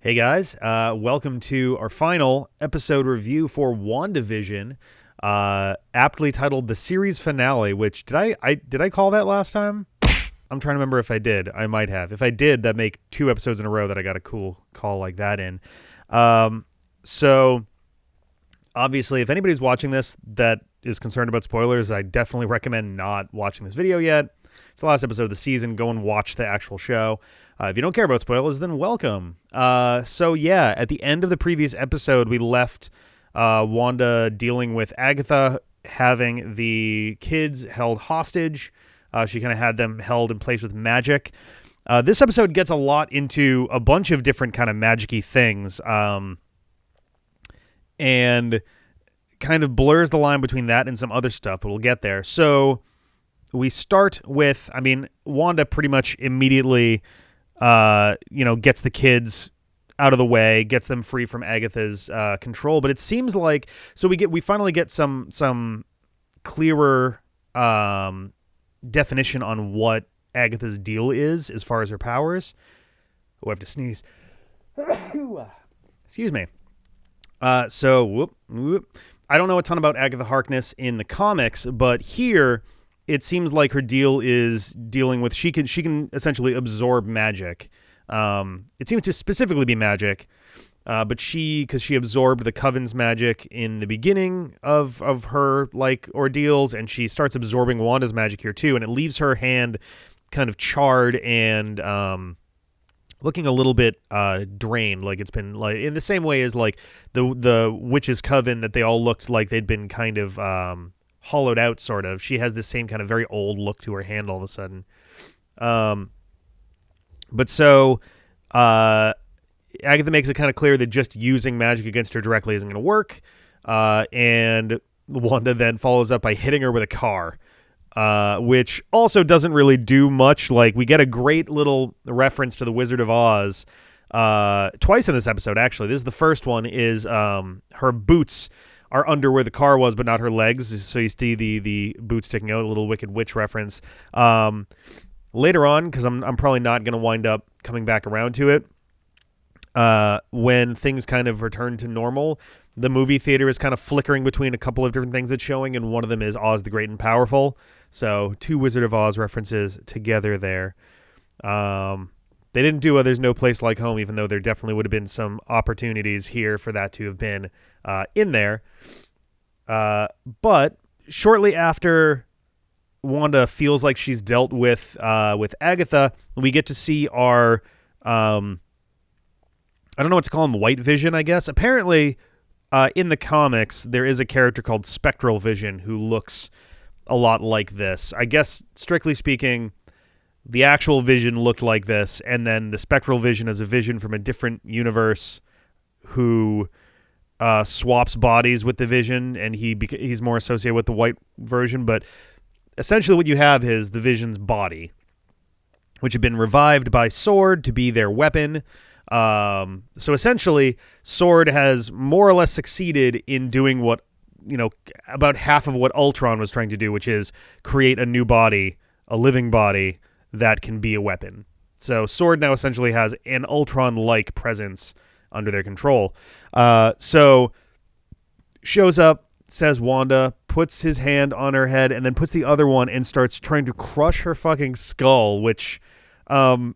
Hey guys, welcome to our final episode review for WandaVision, aptly titled the series finale. Which did I call that last time? I'm trying to remember if I did. I might have. If I did, that make 2 episodes in a row that I got a cool call like that in. So obviously, if anybody's watching this that is concerned about spoilers, I definitely recommend not watching this video yet. It's the last episode of the season. Go and watch the actual show. If you don't care about spoilers, then welcome. So yeah, at the end of the previous episode, we left Wanda dealing with Agatha having the kids held hostage. She kind of had them held in place with magic. This episode gets a lot into a bunch of different kind of magic-y things, and kind of blurs the line between that and some other stuff, but we'll get there. So we start with, Wanda pretty much immediately gets the kids out of the way, gets them free from Agatha's control. But it seems like, so we finally get some clearer definition on what Agatha's deal is as far as her powers. Oh, I have to sneeze. Excuse me. So I don't know a ton about Agatha Harkness in the comics, but here it seems like her deal is dealing with, she can essentially absorb magic. It seems to specifically be magic, but because she absorbed the Coven's magic in the beginning of her ordeals, and she starts absorbing Wanda's magic here too, and it leaves her hand kind of charred and looking a little bit drained, like it's been in the same way as the witch's coven, that they all looked like they'd been kind of hollowed out, sort of. She has this same kind of very old look to her hand all of a sudden. But so Agatha makes it kind of clear that just using magic against her directly isn't going to work. And Wanda then follows up by hitting her with a car, which also doesn't really do much. We get a great little reference to the Wizard of Oz twice in this episode, actually. This is the first one, is her boots are under where the car was, but not her legs. So you see the boots sticking out, a little Wicked Witch reference. Later on, because I'm probably not going to wind up coming back around to it, when things kind of return to normal, the movie theater is kind of flickering between a couple of different things it's showing, and one of them is Oz the Great and Powerful. So 2 Wizard of Oz references together there. They didn't do There's No Place Like Home, even though there definitely would have been some opportunities here for that to have been in there. But shortly after Wanda feels like she's dealt with Agatha, we get to see our I don't know what to call him, White Vision, I guess. Apparently, in the comics, there is a character called Spectral Vision who looks a lot like this. I guess, strictly speaking, the actual Vision looked like this, and then the Spectral Vision is a Vision from a different universe who swaps bodies with the Vision, and he's more associated with the white version. But essentially what you have is the Vision's body, which had been revived by S.W.O.R.D. to be their weapon. So essentially, S.W.O.R.D. has more or less succeeded in doing what, about half of what Ultron was trying to do, which is create a new body, a living body that can be a weapon. So S.W.O.R.D. now essentially has an Ultron-like presence under their control. So shows up, says Wanda, puts his hand on her head, and then puts the other one and starts trying to crush her fucking skull, which, holy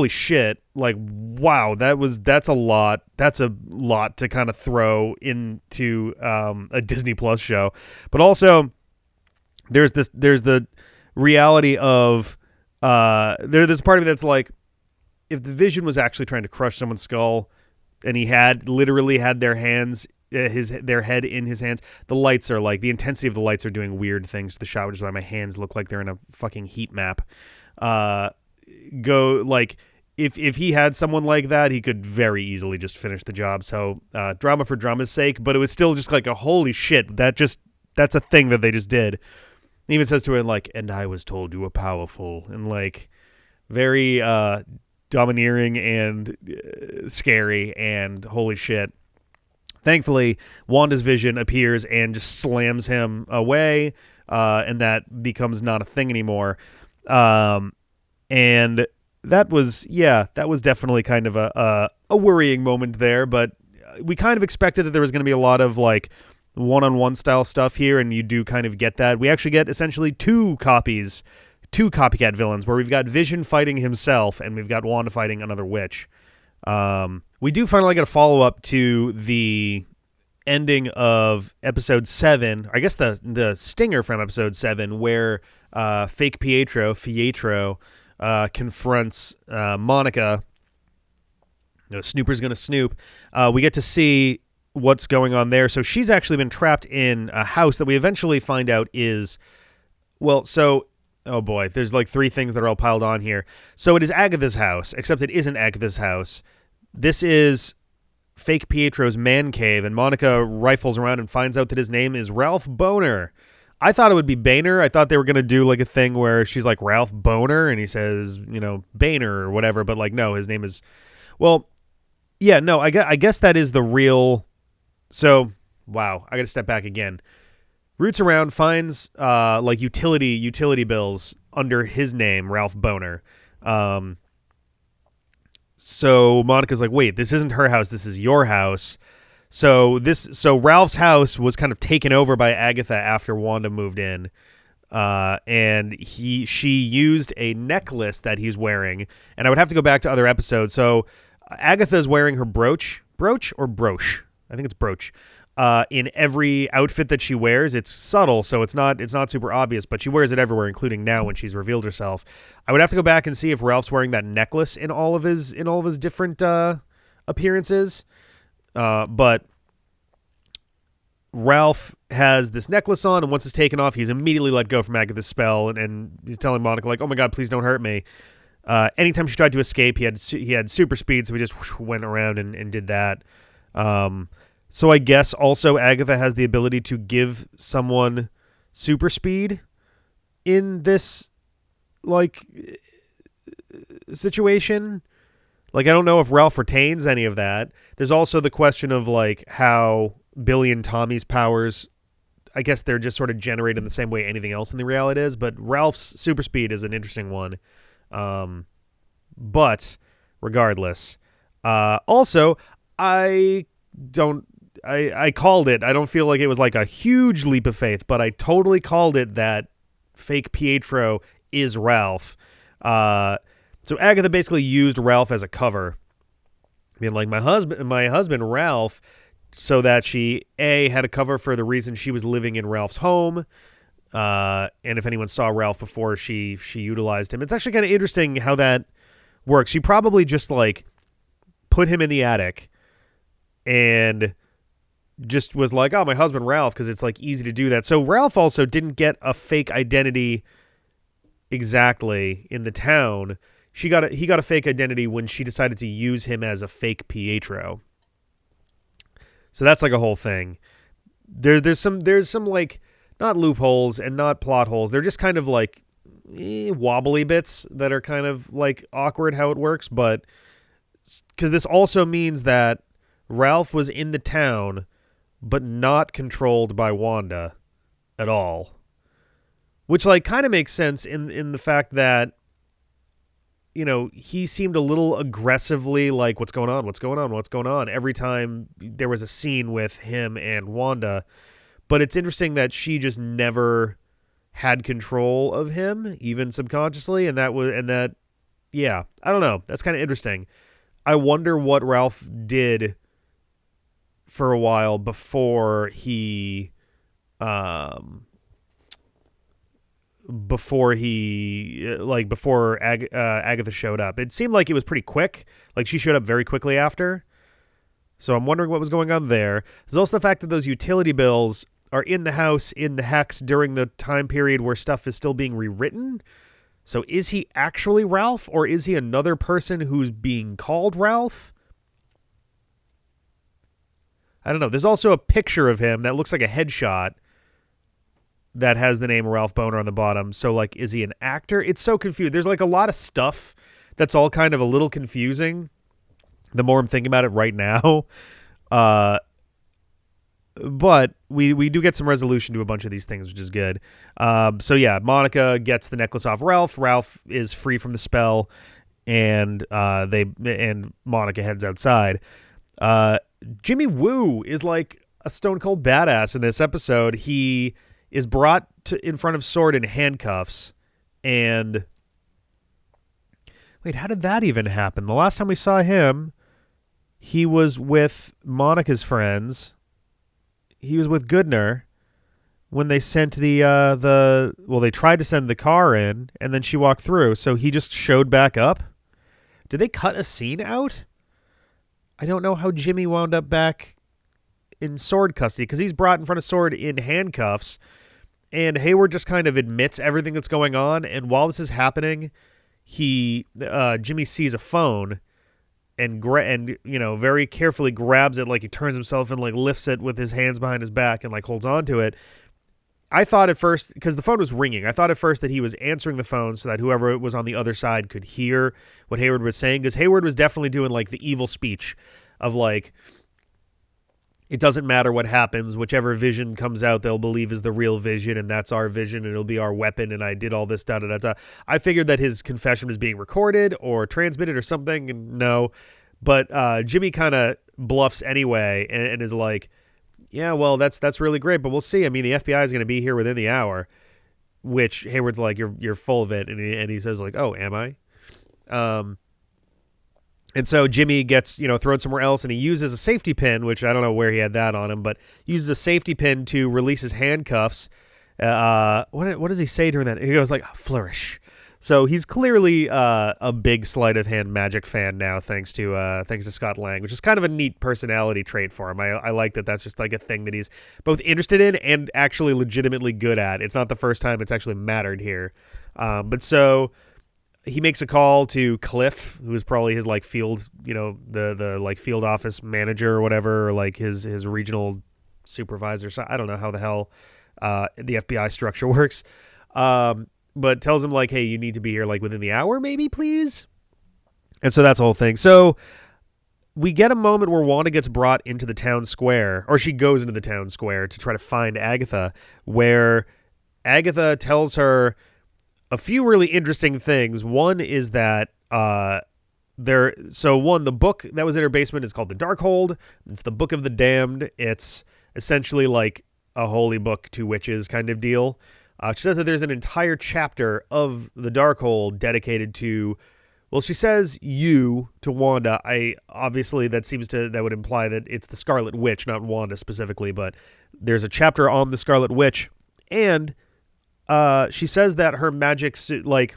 shit, wow, that's a lot. That's a lot to kind of throw into a Disney Plus show. But also, there's the reality of there's a part of me that's like, if the Vision was actually trying to crush someone's skull, and he had literally had their hands, their head in his hands, the lights are the intensity of the lights are doing weird things to the shot, which is why my hands look like they're in a fucking heat map. If he had someone like that, he could very easily just finish the job. So drama for drama's sake, but it was still just like a holy shit. That's a thing that they just did. He even says to her, and I was told you were powerful, and very domineering and scary, and holy shit. Thankfully, Wanda's Vision appears and just slams him away, and that becomes not a thing anymore. And that was definitely kind of a worrying moment there, but we kind of expected that there was going to be a lot of like one-on-one style stuff here, and you do kind of get that. We actually get essentially two copycat villains, where we've got Vision fighting himself, and we've got Wanda fighting another witch. We do finally get a follow-up to the ending of episode 7, I guess the stinger from episode 7, where fake Pietro confronts Monica. Snooper's gonna snoop. We get to see what's going on there. So she's actually been trapped in a house that we eventually find out is, oh boy, there's like 3 things that are all piled on here. So it is Agatha's house, except it isn't Agatha's house. This is fake Pietro's man cave, and Monica rifles around and finds out that his name is Ralph Boner. I thought it would be Boehner. I thought they were going to do like a thing where she's like Ralph Boner, and he says, Boehner or whatever, but like, no, his name is, I guess that is the real. So, wow, I got to step back again. Roots around, finds like utility bills under his name, Ralph Boner. So Monica's like, wait, this isn't her house, this is your house. So Ralph's house was kind of taken over by Agatha after Wanda moved in. And she used a necklace that he's wearing, and I would have to go back to other episodes. So Agatha's wearing her brooch, I think it's brooch. In every outfit that she wears. It's subtle, so it's not super obvious, but she wears it everywhere, including now when she's revealed herself. I would have to go back and see if Ralph's wearing that necklace in all of his different appearances. But Ralph has this necklace on, and once it's taken off, he's immediately let go from Agatha's spell, and he's telling Monica like, "Oh my God, please don't hurt me." Anytime she tried to escape, he had super speed, so he just went around and did that. So I guess also Agatha has the ability to give someone super speed in this, like, situation. Like, I don't know if Ralph retains any of that. There's also the question of, like, how Billy and Tommy's powers, I guess they're just sort of generated in the same way anything else in the reality is, but Ralph's super speed is an interesting one. But regardless, also, I called it. I don't feel like it was like a huge leap of faith, but I totally called it that fake Pietro is Ralph. So Agatha basically used Ralph as a cover. I mean, like my husband Ralph, so that she had a cover for the reason she was living in Ralph's home. And if anyone saw Ralph before she utilized him. It's actually kind of interesting how that works. She probably just like put him in the attic and just was like, oh, my husband Ralph, because it's like easy to do that. So Ralph also didn't get a fake identity exactly in the town. He got a fake identity when she decided to use him as a fake Pietro. So that's like a whole thing. There's some like not loopholes and not plot holes. They're just kind of like wobbly bits that are kind of like awkward how it works. But because this also means that Ralph was in the town, but not controlled by Wanda at all. Which like kind of makes sense in the fact that, he seemed a little aggressively like, what's going on every time there was a scene with him and Wanda. But it's interesting that she just never had control of him, even subconsciously. And I don't know. That's kind of interesting. I wonder what Ralph did for a while before he Agatha showed up. It seemed like it was pretty quick. Like she showed up very quickly after. So I'm wondering what was going on there. There's also the fact that those utility bills are in the house in the hex during the time period where stuff is still being rewritten. So is he actually Ralph, or is he another person who's being called Ralph? I don't know. There's also a picture of him that looks like a headshot that has the name Ralph Boner on the bottom. So, like, is he an actor? It's so confused. There's, like, a lot of stuff that's all kind of a little confusing the more I'm thinking about it right now. But we do get some resolution to a bunch of these things, which is good. So, yeah, Monica gets the necklace off Ralph. Ralph is free from the spell. and Monica heads outside. Jimmy Woo is like a stone cold badass in this episode. He is brought in front of S.W.O.R.D. in handcuffs, and wait, how did that even happen? The last time we saw him, he was with Monica's friends. He was with Goodner when they sent they tried to send the car in, and then she walked through, so he just showed back up. Did they cut a scene out? I don't know how Jimmy wound up back in S.W.O.R.D. custody, because he's brought in front of S.W.O.R.D. in handcuffs, and Hayward just kind of admits everything that's going on, and while this is happening, Jimmy sees a phone and very carefully grabs it, like he turns himself and like lifts it with his hands behind his back and like holds on to it. I thought at first, because the phone was ringing, I thought at first that he was answering the phone so that whoever was on the other side could hear what Hayward was saying, because Hayward was definitely doing like the evil speech of like, it doesn't matter what happens, whichever vision comes out, they'll believe is the real vision, and that's our vision, and it'll be our weapon, and I did all this, da-da-da-da. I figured that his confession was being recorded or transmitted or something, and no. But Jimmy kind of bluffs anyway and is like, yeah, well, that's really great, but we'll see. I mean, the FBI is going to be here within the hour, which Hayward's like, you're full of it, and he says like, oh, am I? And so Jimmy gets, thrown somewhere else, and he uses a safety pin, which I don't know where he had that on him, but uses a safety pin to release his handcuffs. What does he say during that? He goes like, flourish. So he's clearly a big sleight of hand magic fan now, thanks to Scott Lang, which is kind of a neat personality trait for him. I like that that's just like a thing that he's both interested in and actually legitimately good at. It's not the first time it's actually mattered here. But so he makes a call to Cliff, who is probably his like field, the like field office manager or whatever, or like his regional supervisor. So I don't know how the hell the FBI structure works. But tells him like, hey, you need to be here like within the hour, maybe, please. And so that's the whole thing. So we get a moment where Wanda gets brought into the town square, or she goes into the town square to try to find Agatha, where Agatha tells her a few really interesting things. One is that the book that was in her basement is called The Darkhold. It's the Book of the Damned. It's essentially like a holy book to witches kind of deal. She says that there's an entire chapter of The Darkhold dedicated to, well, she says you to Wanda. That would imply that it's the Scarlet Witch, not Wanda specifically, but there's a chapter on the Scarlet Witch, and she says that her magic, and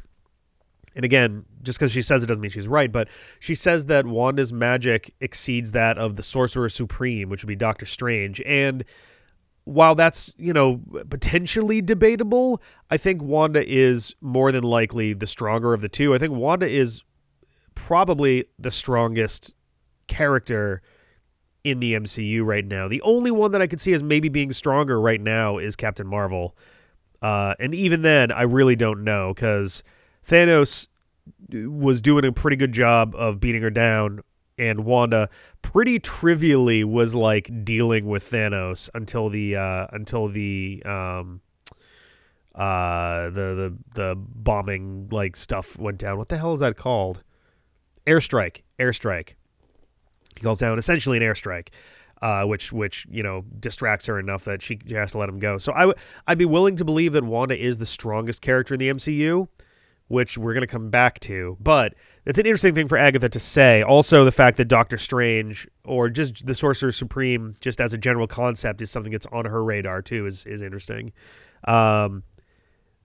again, just because she says it doesn't mean she's right, but she says that Wanda's magic exceeds that of the Sorcerer Supreme, which would be Doctor Strange, and while that's, potentially debatable, I think Wanda is more than likely the stronger of the two. I think Wanda is probably the strongest character in the MCU right now. The only one that I could see as maybe being stronger right now is Captain Marvel. And even then, I really don't know, because Thanos was doing a pretty good job of beating her down, and Wanda pretty trivially was like dealing with Thanos until the bombing like stuff went down. What the hell is that called? Airstrike. He calls down essentially an airstrike, which distracts her enough that she has to let him go. So I'd be willing to believe that Wanda is the strongest character in the MCU, which we're going to come back to. But it's an interesting thing for Agatha to say. Also, the fact that Doctor Strange, or just the Sorcerer Supreme, just as a general concept, is something that's on her radar, too, is interesting.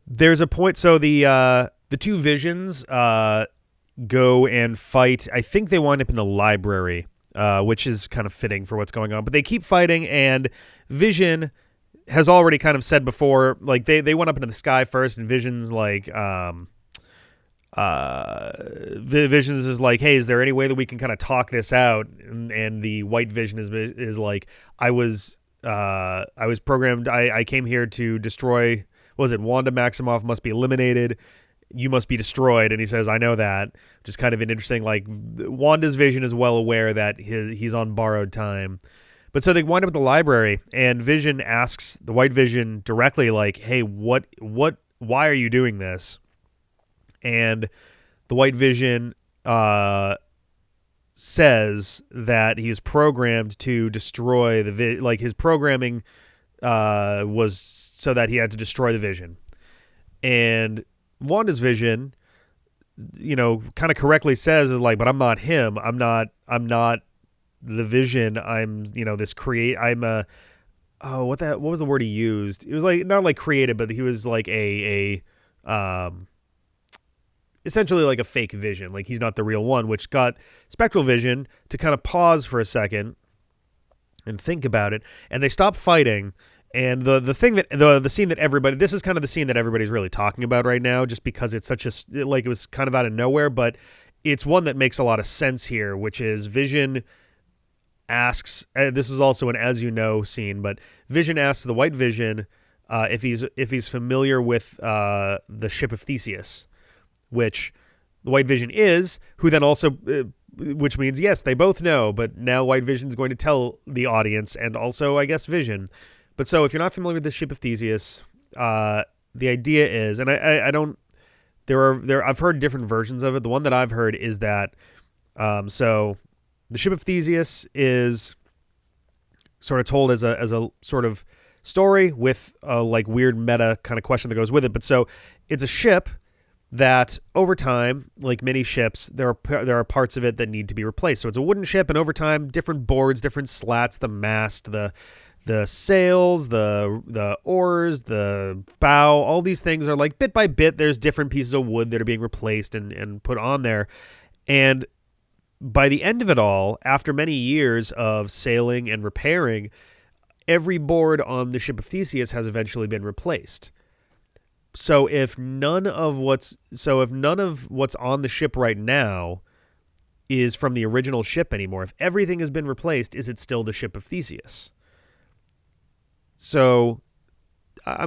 There's a point, so the two Visions go and fight. I think they wind up in the library, which is kind of fitting for what's going on. But they keep fighting, and Vision has already kind of said before, like, they went up into the sky first, and Vision's like... Visions is like, hey, is there any way that we can kind of talk this out? And the White Vision is like, I was programmed. I came here to destroy. What was it? Wanda Maximoff must be eliminated. You must be destroyed. And he says, I know that. Just kind of an interesting, like, Wanda's Vision is well aware that he's on borrowed time. But so they wind up at the library, and Vision asks the White Vision directly, like, hey, why are you doing this? And the White Vision says that he was programmed to destroy the his programming was so that he had to destroy the Vision. And Wanda's Vision, kind of correctly says is like, but I'm not him. I'm not the Vision. I'm, I'm a, what was the word he used? It was like, not like created, but he was like essentially like a fake Vision. Like he's not the real one, which got Spectral Vision to kind of pause for a second and think about it. And they stopped fighting. And the thing that the scene that everybody, this is kind of the scene that everybody's really talking about right now, just because it's such a, like, it was kind of out of nowhere, but it's one that makes a lot of sense here, which is Vision asks, this is also an as you know scene, but Vision asks the White Vision if he's familiar with the ship of Theseus, which the White Vision is, who then also, which means, yes, they both know, but now White Vision's going to tell the audience, and also, I guess, Vision. But so if you're not familiar with the ship of Theseus, the idea is, and I don't, I've heard different versions of it. The one that I've heard is that, so the ship of Theseus is sort of told as a sort of story with a like weird meta kind of question that goes with it. But so it's a ship that over time, like many ships, there are parts of it that need to be replaced. So it's a wooden ship, and over time, different boards, different slats, the mast, the sails, the oars, the bow, all these things are like bit by bit, there's different pieces of wood that are being replaced and put on there. And by the end of it all, after many years of sailing and repairing, every board on the ship of Theseus has eventually been replaced. So if none of what's on the ship right now is from the original ship anymore, if everything has been replaced, is it still the ship of Theseus? So I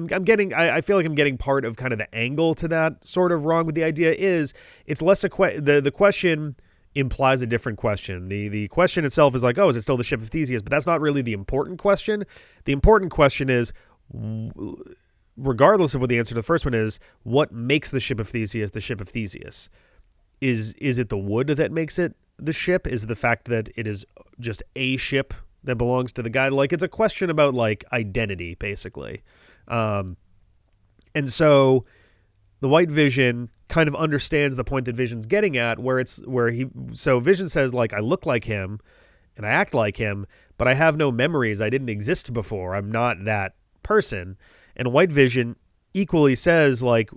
feel like I'm getting part of kind of the angle to that sort of wrong, but the idea is it's less the question implies a different question. The question itself is like, oh, is it still the ship of Theseus? But that's not really the important question. The important question is, regardless of what the answer to the first one is, what makes the ship of Theseus the ship of Theseus? Is it the wood that makes it the ship? Is it the fact that it is just a ship that belongs to the guy? Like, it's a question about like identity, basically. And so the White Vision kind of understands the point that Vision's getting at, so Vision says, like, I look like him and I act like him, but I have no memories. I didn't exist before. I'm not that person. And White Vision equally says, like,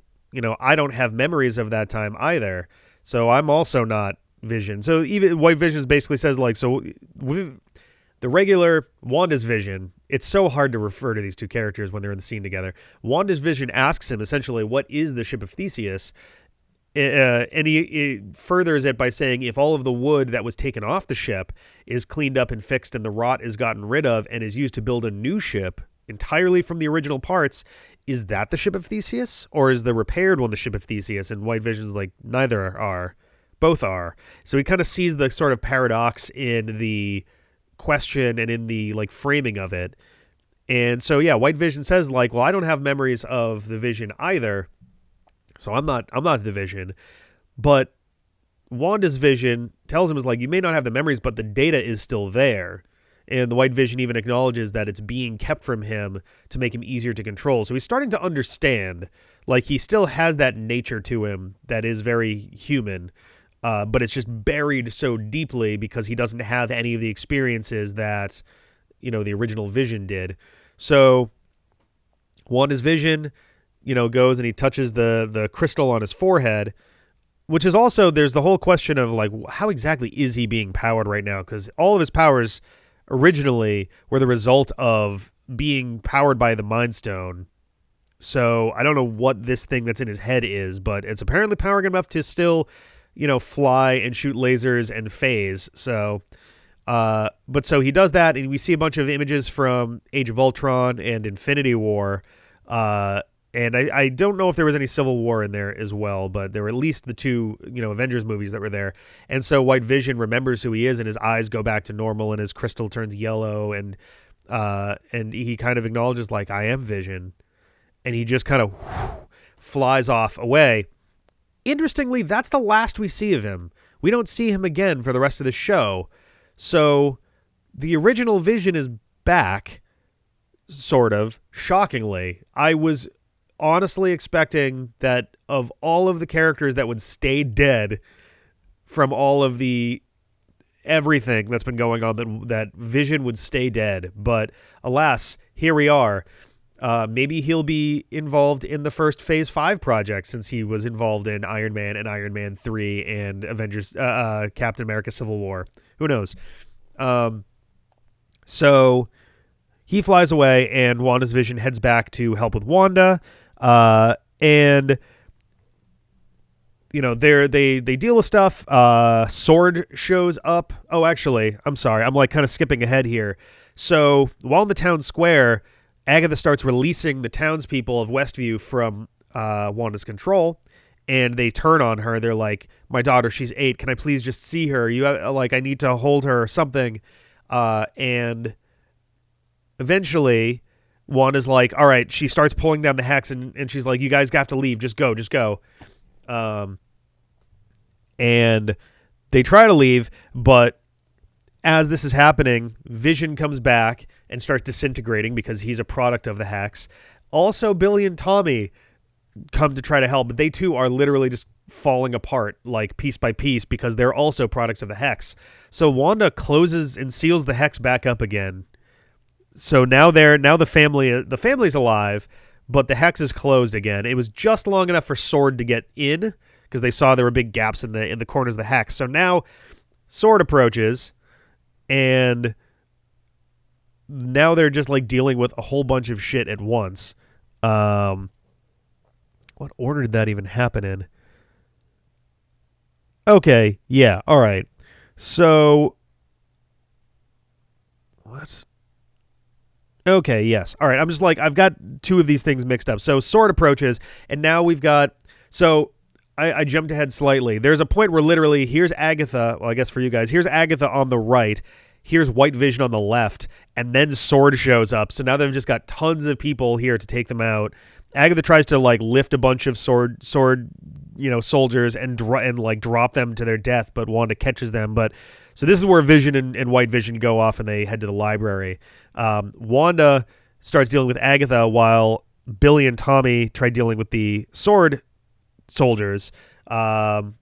I don't have memories of that time either. So I'm also not Vision. So even White Vision basically says, like, so the regular Wanda's Vision, it's so hard to refer to these two characters when they're in the scene together. Wanda's Vision asks him essentially, what is the ship of Theseus? And he furthers it by saying, if all of the wood that was taken off the ship is cleaned up and fixed and the rot is gotten rid of and is used to build a new ship entirely from the original parts, is that the ship of Theseus? Or is the repaired one the ship of Theseus? And White Vision's like, neither are. Both are. So he kind of sees the sort of paradox in the question and in the like framing of it. And so yeah, White Vision says, like, well, I don't have memories of the Vision either, so I'm not the Vision. But Wanda's Vision tells him, is like, you may not have the memories, but the data is still there. And the White Vision even acknowledges that it's being kept from him to make him easier to control. So he's starting to understand, like, he still has that nature to him that is very human, but it's just buried so deeply because he doesn't have any of the experiences that, the original Vision did. So Wanda's Vision, goes and he touches the crystal on his forehead, which is also, there's the whole question of, like, how exactly is he being powered right now? Because all of his powers originally were the result of being powered by the Mind Stone. So I don't know what this thing that's in his head is, but it's apparently powering him enough to still, fly and shoot lasers and phase. So, but so he does that, and we see a bunch of images from Age of Ultron and Infinity War. And I don't know if there was any Civil War in there as well, but there were at least the two, Avengers movies that were there. And so White Vision remembers who he is, and his eyes go back to normal, and his crystal turns yellow, and he kind of acknowledges, like, I am Vision. And he just kind of flies off away. Interestingly, that's the last we see of him. We don't see him again for the rest of the show. So the original Vision is back, sort of, shockingly. I was honestly expecting that of all of the characters that would stay dead from all of the everything that's been going on, that Vision would stay dead. But alas, here we are. Maybe he'll be involved in the first Phase 5 project, since he was involved in Iron Man and Iron Man 3 and Avengers, Captain America Civil War. Who knows? So he flies away, and Wanda's Vision heads back to help with Wanda. And you know, they deal with stuff. Sword shows up. Oh, actually, I'm sorry. I'm like kind of skipping ahead here. So while in the town square, Agatha starts releasing the townspeople of Westview from Wanda's control, and they turn on her. They're like, "My daughter, she's 8. Can I please just see her? I need to hold her or something." And eventually, Wanda's like, "All right." She starts pulling down the hex, and she's like, "You guys have to leave. Just go. And they try to leave, but as this is happening, Vision comes back and starts disintegrating because he's a product of the hex. Also, Billy and Tommy come to try to help, but they too are literally just falling apart, like piece by piece, because they're also products of the hex. So Wanda closes and seals the hex back up again. So now the family's alive, but the hex is closed again. It was just long enough for Sword to get in, because they saw there were big gaps in the corners of the hex. So now Sword approaches, and now they're just like dealing with a whole bunch of shit at once. What order did that even happen in? Okay, yeah, all right. So what? Okay, yes. All right, I'm just like, I've got two of these things mixed up. So Sword approaches, and now we've got, so I jumped ahead slightly. There's a point where literally, here's Agatha, well, I guess for you guys, here's Agatha on the right, here's White Vision on the left, and then Sword shows up. So now they've just got tons of people here to take them out. Agatha tries to like lift a bunch of sword, soldiers and drop them to their death, but Wanda catches them. But so this is where Vision and White Vision go off, and they head to the library. Wanda starts dealing with Agatha while Billy and Tommy try dealing with the Sword soldiers. One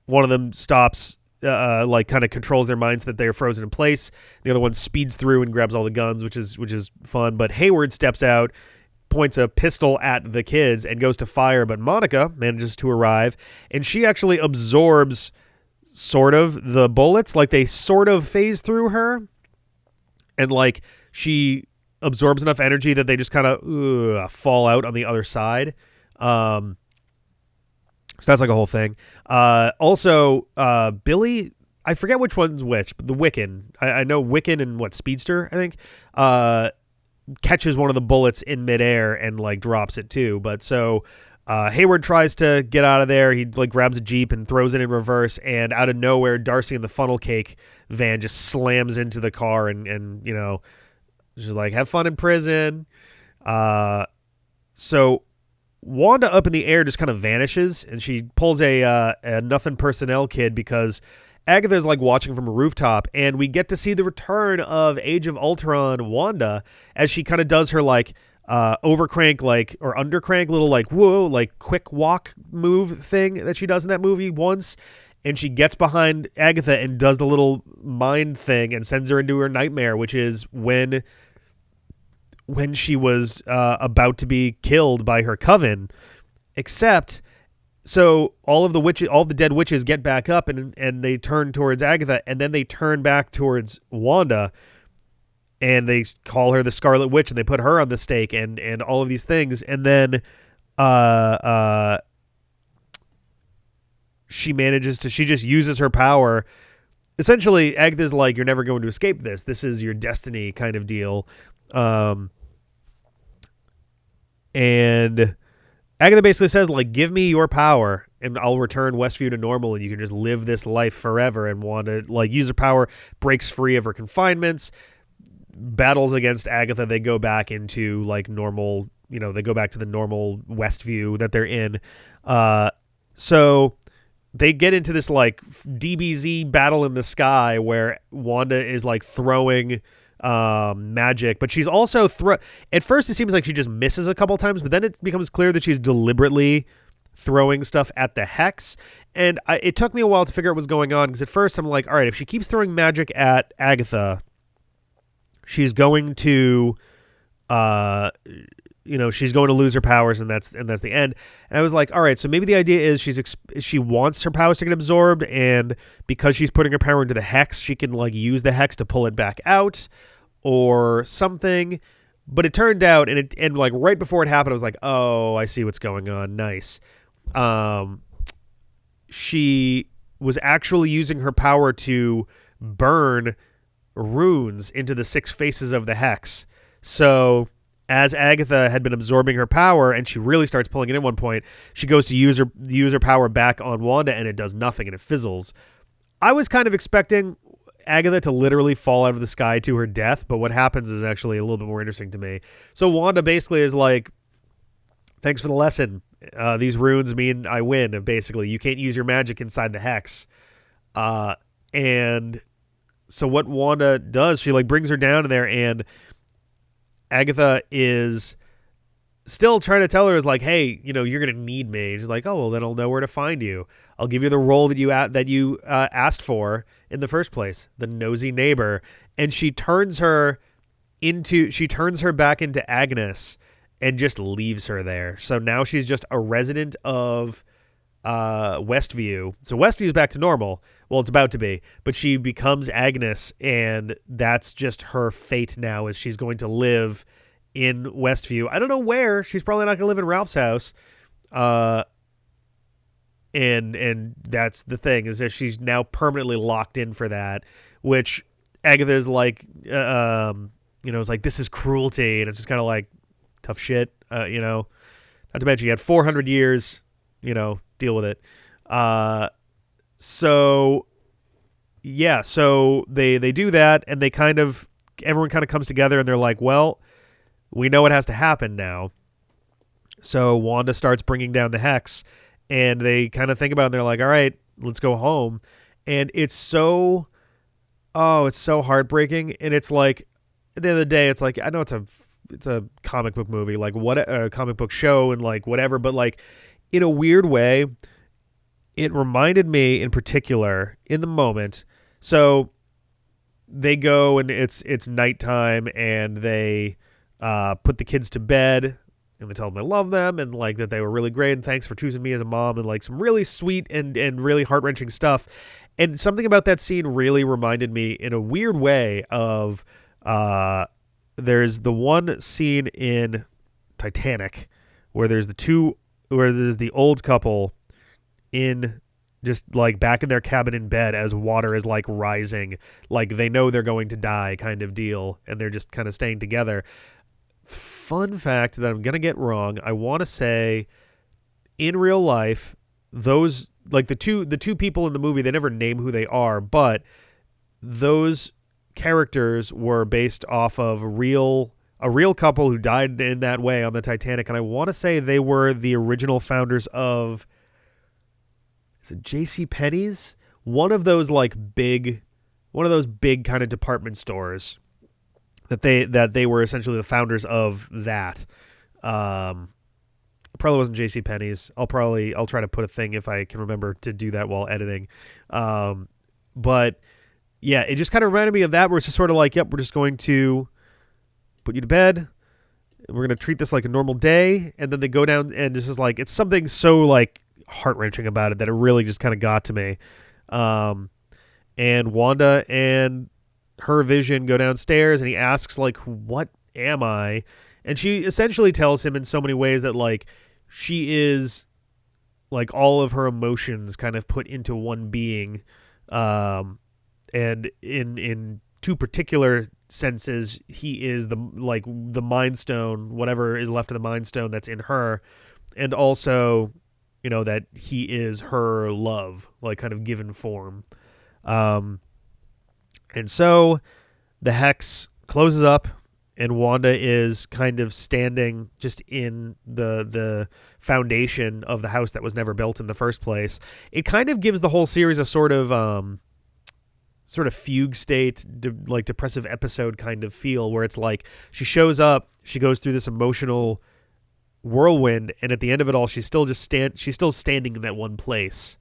of them stops, kind of controls their minds that they're frozen in place. The other one speeds through and grabs all the guns, which is fun. But Hayward steps out, points a pistol at the kids, and goes to fire. But Monica manages to arrive, and she actually absorbs sort of the bullets. Like they sort of phase through her, and like she absorbs enough energy that they just kind of fall out on the other side. So that's like a whole thing. Also, Billy, I forget which one's which, but the Wiccan. I know Wiccan and Speedster, I think, catches one of the bullets in midair and like drops it too. But so Hayward tries to get out of there. He like grabs a Jeep and throws it in reverse, and out of nowhere, Darcy and the funnel cake van just slams into the car, and she's like, "Have fun in prison." So Wanda up in the air just kind of vanishes, and she pulls a nothing personnel kid because Agatha's like watching from a rooftop, and we get to see the return of Age of Ultron Wanda as she kind of does her like overcrank or undercrank little like whoa like quick walk move thing that she does in that movie once, and she gets behind Agatha and does the little mind thing and sends her into her nightmare, which is when she was about to be killed by her coven. Except, so all the dead witches get back up and they turn towards Agatha, and then they turn back towards Wanda, and they call her the Scarlet Witch, and they put her on the stake, and all of these things, and then she just uses her power. Essentially, Agatha's like, "You're never going to escape this. This is your destiny," kind of deal. And Agatha basically says, like, "Give me your power and I'll return Westview to normal, and you can just live this life forever." And Wanda, like, use her power, breaks free of her confinements, battles against Agatha. They go back into like normal, they go back to the normal Westview that they're in. So they get into this like DBZ battle in the sky where Wanda is like throwing magic, but she's also at first it seems like she just misses a couple times, but then it becomes clear that she's deliberately throwing stuff at the hex. And it took me a while to figure out what was going on, because at first I'm like, all right, if she keeps throwing magic at Agatha, she's going to she's going to lose her powers, and that's the end. And I was like, all right, so maybe the idea is she wants her powers to get absorbed, and because she's putting her power into the hex, she can like use the hex to pull it back out or something. But it turned out, and like right before it happened, I was like, oh, I see what's going on. Nice. She was actually using her power to burn runes into the 6 faces of the hex. So as Agatha had been absorbing her power, and she really starts pulling it in one point, she goes to use her power back on Wanda, and it does nothing, and it fizzles. I was kind of expecting Agatha to literally fall out of the sky to her death, but what happens is actually a little bit more interesting to me. So Wanda basically is like, thanks for the lesson. These runes mean I win, basically. You can't use your magic inside the hex. And so what Wanda does, she like brings her down there, and Agatha is still trying to tell her, is like, hey, you're going to need me. She's like, oh, well, then I'll know where to find you. I'll give you the role that you asked for in the first place, the nosy neighbor. And she turns her back into Agnes and just leaves her there. So now she's just a resident of Westview. So Westview's back to normal. Well, it's about to be, but she becomes Agnes, and that's just her fate now, is she's going to live in Westview. I don't know where. She's probably not going to live in Ralph's house. And that's the thing, is that she's now permanently locked in for that, which Agatha is like, it's like, this is cruelty, and it's just kind of like, tough shit, not to mention you had 400 years, deal with it. So they do that, and everyone kind of comes together, and they're like, well, we know what has to happen now. So Wanda starts bringing down the hex, and they kind of think about it, and they're like, all right, let's go home. And it's so heartbreaking. And it's like, at the end of the day, it's like, I know it's a comic book movie, like what a comic book show and like whatever, but like in a weird way, it reminded me in particular in the moment. So they go, and it's nighttime, and they put the kids to bed, and they tell them I love them, and like that they were really great, and thanks for choosing me as a mom, and like some really sweet and really heart-wrenching stuff. And something about that scene really reminded me in a weird way of there's the one scene in Titanic where there's the old couple in just like back in their cabin in bed as water is like rising, like they know they're going to die kind of deal, and they're just kind of staying together. Fun fact that I'm going to get wrong. I want to say in real life, those like the two people in the movie, they never name who they are, but those characters were based off of a real couple who died in that way on the Titanic. And I want to say they were the original founders of, is it J.C. Penney's? One of those big kind of department stores that they were essentially the founders of that. It probably wasn't J.C. Penney's. I'll try to put a thing if I can remember to do that while editing. But yeah, it just kind of reminded me of that, where it's just sort of like, yep, we're just going to put you to bed. We're going to treat this like a normal day. And then they go down, and this is like, it's something so like heart-wrenching about it that it really just kind of got to me. And Wanda and her Vision go downstairs, and he asks like, what am I? And she essentially tells him in so many ways that like she is like all of her emotions kind of put into one being. And in two particular senses, he is the Mind Stone, whatever is left of the Mind Stone that's in her, and also, that he is her love, like kind of given form. And so the hex closes up, and Wanda is kind of standing just in the foundation of the house that was never built in the first place. It kind of gives the whole series a sort of fugue state, like depressive episode kind of feel, where it's like she shows up, she goes through this emotional whirlwind, and at the end of it all, she's still standing in that one place.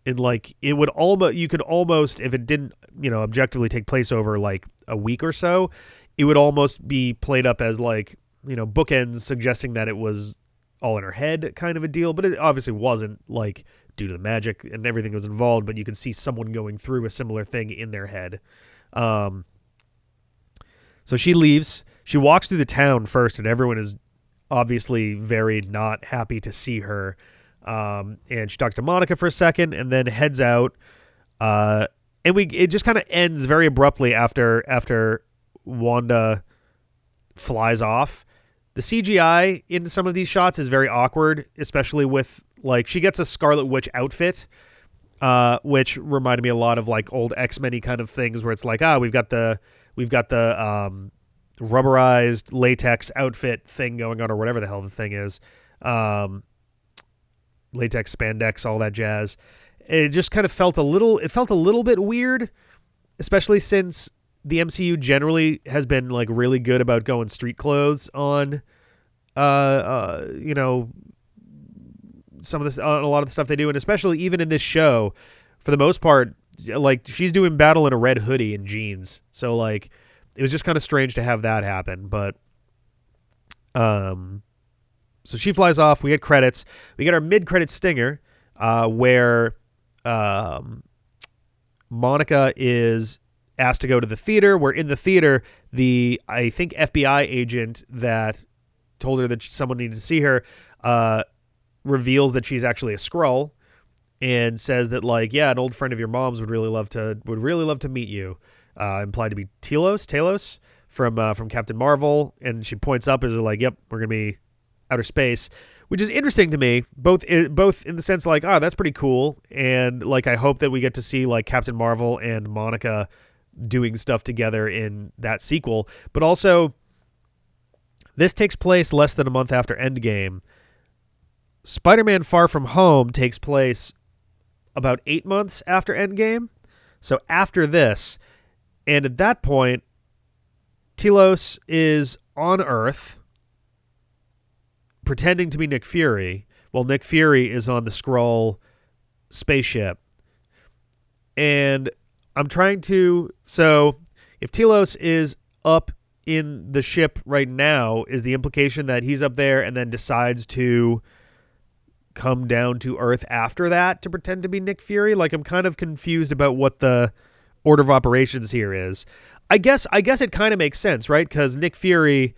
And like you could almost, if it didn't, objectively take place over like a week or so, it would almost be played up as like, bookends, suggesting that it was all in her head kind of a deal. But it obviously wasn't, like, due to the magic and everything that was involved, but you could see someone going through a similar thing in their head. So she leaves. She walks through the town first, and everyone is obviously very not happy to see her. And she talks to Monica for a second and then heads out. And it just kind of ends very abruptly after Wanda flies off. The CGI in some of these shots is very awkward, especially with, like, she gets a Scarlet Witch outfit, which reminded me a lot of like old X-Men-y kind of things, where it's like, we've got the rubberized latex outfit thing going on, or whatever the hell the thing is. Latex, spandex, all that jazz. It just kind of felt a little bit weird, especially since the MCU generally has been like really good about going street clothes on, some of this, a lot of the stuff they do, and especially even in this show, for the most part, like she's doing battle in a red hoodie and jeans. So like, it was just kind of strange to have that happen, but, so she flies off. We get credits. We get our mid-credit stinger, where Monica is asked to go to the theater. Where in the theater, I think FBI agent that told her that someone needed to see her reveals that she's actually a Skrull, and says that, like, yeah, an old friend of your mom's would really love to meet you. Implied to be Talos from Captain Marvel, and she points up as like, yep, we're gonna be outer space, which is interesting to me, both in the sense like, that's pretty cool, and like I hope that we get to see like Captain Marvel and Monica doing stuff together in that sequel. But also, this takes place less than a month after Endgame. Spider-Man Far From Home takes place about 8 months after Endgame, so after this, and at that point, Talos is on Earth pretending to be Nick Fury, while Nick Fury is on the Skrull spaceship. And I'm trying to... So, if Talos is up in the ship right now, is the implication that he's up there and then decides to come down to Earth after that to pretend to be Nick Fury? Like, I'm kind of confused about what the order of operations here is. I guess it kind of makes sense, right? Because Nick Fury...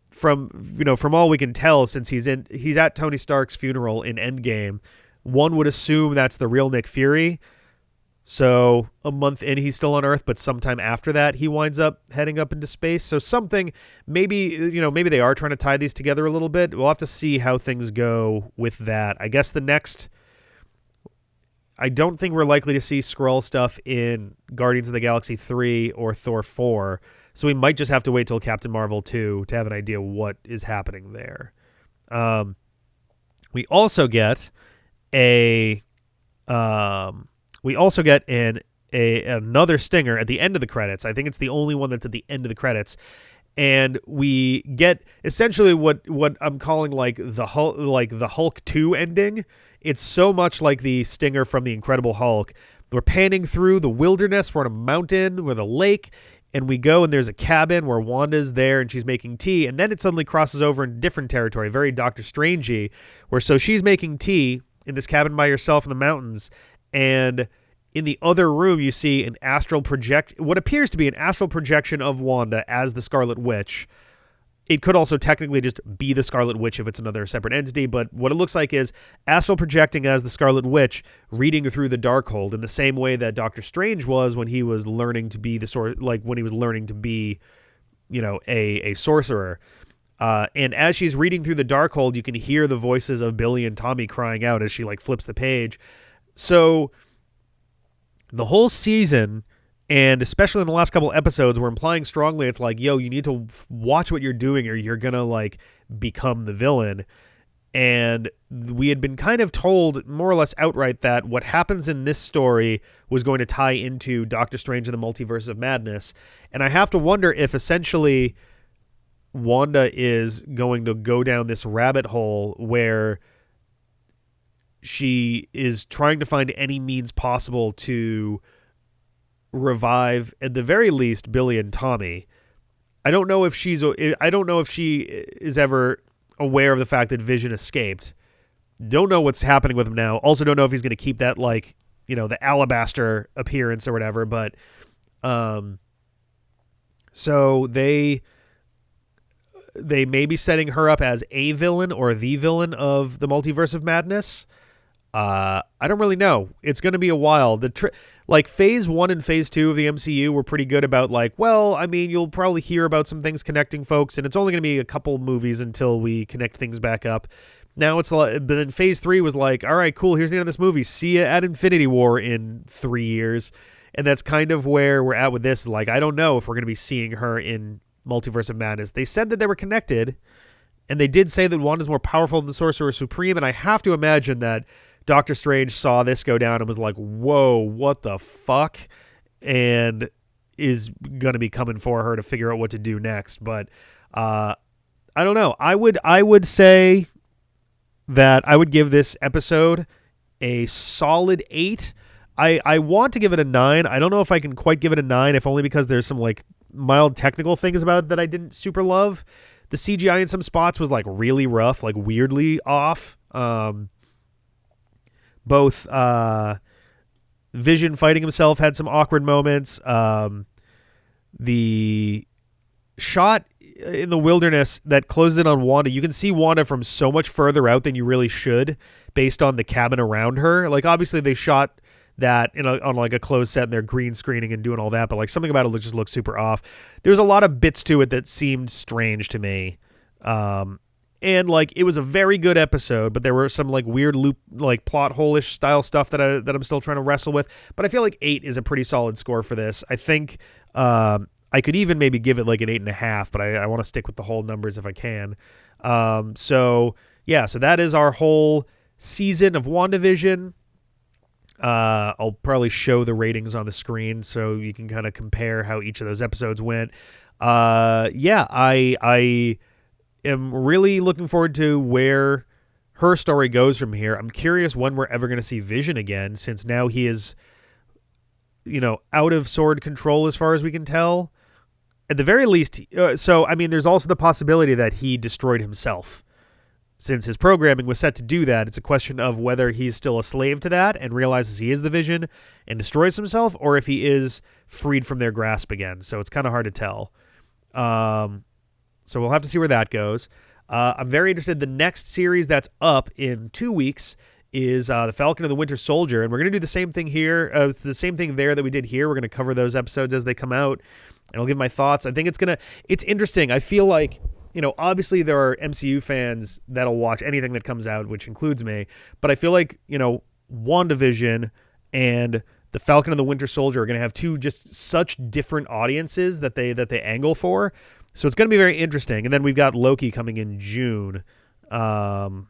From all we can tell, since he's at Tony Stark's funeral in Endgame, one would assume that's the real Nick Fury. So a month in, he's still on Earth, but sometime after that, he winds up heading up into space. So something, maybe they are trying to tie these together a little bit. We'll have to see how things go with that. I guess I don't think we're likely to see Skrull stuff in Guardians of the Galaxy 3 or Thor 4. So we might just have to wait till Captain Marvel 2 to have an idea what is happening there. We also get another stinger at the end of the credits. I think it's the only one that's at the end of the credits, and we get essentially what I'm calling like the Hulk 2 ending. It's so much like the stinger from the Incredible Hulk. We're panning through the wilderness. We're on a mountain with a lake. And we go, and there's a cabin where Wanda's there, and she's making tea. And then it suddenly crosses over into different territory, very Doctor Strangey, where so she's making tea in this cabin by herself in the mountains. And in the other room, you see what appears to be an astral projection of Wanda as the Scarlet Witch. It could also technically just be the Scarlet Witch if it's another separate entity, but what it looks like is astral projecting as the Scarlet Witch, reading through the Darkhold in the same way that Doctor Strange was when he was learning to be a sorcerer. And as she's reading through the Darkhold, you can hear the voices of Billy and Tommy crying out as she like flips the page. So the whole season And especially in the last couple episodes, we're implying strongly it's like, yo, you need to watch what you're doing or you're going to like become the villain. And we had been kind of told more or less outright that what happens in this story was going to tie into Doctor Strange and the Multiverse of Madness. And I have to wonder if essentially Wanda is going to go down this rabbit hole where she is trying to find any means possible to revive, at the very least, Billy and Tommy. I don't know if she is ever aware of the fact that Vision escaped. Don't know what's happening with him now. Also don't know if he's going to keep that, like, you know, the alabaster appearance or whatever. But so they may be setting her up as a villain or the villain of the Multiverse of Madness. I don't really know. It's going to be a while. Like phase 1 and phase 2 of the MCU were pretty good about like, well, I mean, you'll probably hear about some things connecting folks, and it's only going to be a couple movies until we connect things back up. Now it's like, but then phase 3 was like, all right, cool. Here's the end of this movie. See you at Infinity War in 3 years. And that's kind of where we're at with this. Like, I don't know if we're going to be seeing her in Multiverse of Madness. They said that they were connected, and they did say that Wanda's more powerful than the Sorcerer Supreme. And I have to imagine that Doctor Strange saw this go down and was like, whoa, what the fuck? And is going to be coming for her to figure out what to do next. But I don't know. I would say that I would give this episode a solid 8. I want to give it a 9. I don't know if I can quite give it a 9, if only because there's some like mild technical things about it that I didn't super love. The CGI in some spots was like really rough, like weirdly off. Both Vision fighting himself had some awkward moments. The shot in the wilderness that closed in on Wanda, you can see Wanda from so much further out than you really should based on the cabin around her. Like, obviously they shot that on like a closed set and they're green screening and doing all that, but like something about it just looks super off. There's a lot of bits to it that seemed strange to me. And like it was a very good episode, but there were some like weird loop, like plot hole-ish style stuff that I'm still trying to wrestle with. But I feel like 8 is a pretty solid score for this. I think I could even maybe give it like an 8.5, but I want to stick with the whole numbers if I can. So that is our whole season of WandaVision. I'll probably show the ratings on the screen so you can kind of compare how each of those episodes went. I am really looking forward to where her story goes from here. I'm curious when we're ever going to see Vision again, since now he is, out of sword control as far as we can tell. At the very least, there's also the possibility that he destroyed himself. Since his programming was set to do that, it's a question of whether he's still a slave to that and realizes he is the Vision and destroys himself, or if he is freed from their grasp again. So it's kind of hard to tell. So we'll have to see where that goes. I'm very interested. The next series that's up in 2 weeks is The Falcon and the Winter Soldier, and we're going to do the same thing here, the same thing there that we did here. We're going to cover those episodes as they come out, and I'll give my thoughts. I think it's interesting. I feel like, obviously there are MCU fans that'll watch anything that comes out, which includes me, but I feel like, WandaVision and The Falcon and the Winter Soldier are going to have two just such different audiences that they angle for. So it's going to be very interesting. And then we've got Loki coming in June. And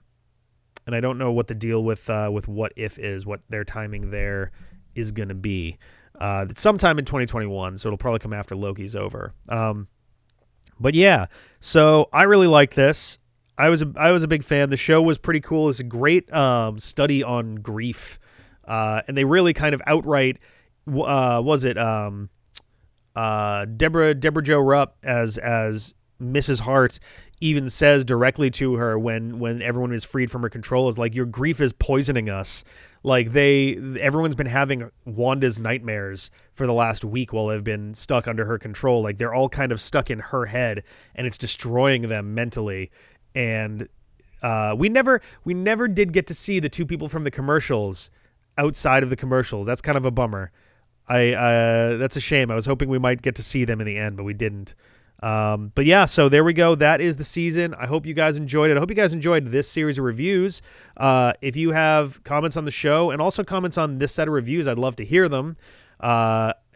I don't know what the deal with What If is, what their timing there is going to be. It's sometime in 2021, so it'll probably come after Loki's over. But yeah, so I really liked this. I was a big fan. The show was pretty cool. It was a great study on grief. And they really kind of outright, Debra Jo Rupp as Mrs. Hart even says directly to her when everyone is freed from her control, is like, your grief is poisoning us. Like everyone's been having Wanda's nightmares for the last week while they've been stuck under her control. Like they're all kind of stuck in her head and it's destroying them mentally. And we never did get to see the two people from the commercials outside of the commercials. That's kind of a bummer. That's a shame. I was hoping we might get to see them in the end, but we didn't. But yeah, so there we go. That is the season. I hope you guys enjoyed it. I hope you guys enjoyed this series of reviews. If you have comments on the show and also comments on this set of reviews, I'd love to hear them.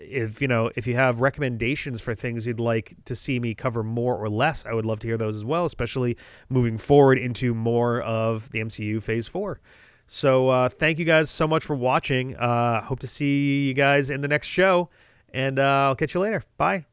if you have recommendations for things you'd like to see me cover more or less, I would love to hear those as well, especially moving forward into more of the MCU Phase 4. So thank you guys so much for watching. Hope to see you guys in the next show, and I'll catch you later. Bye.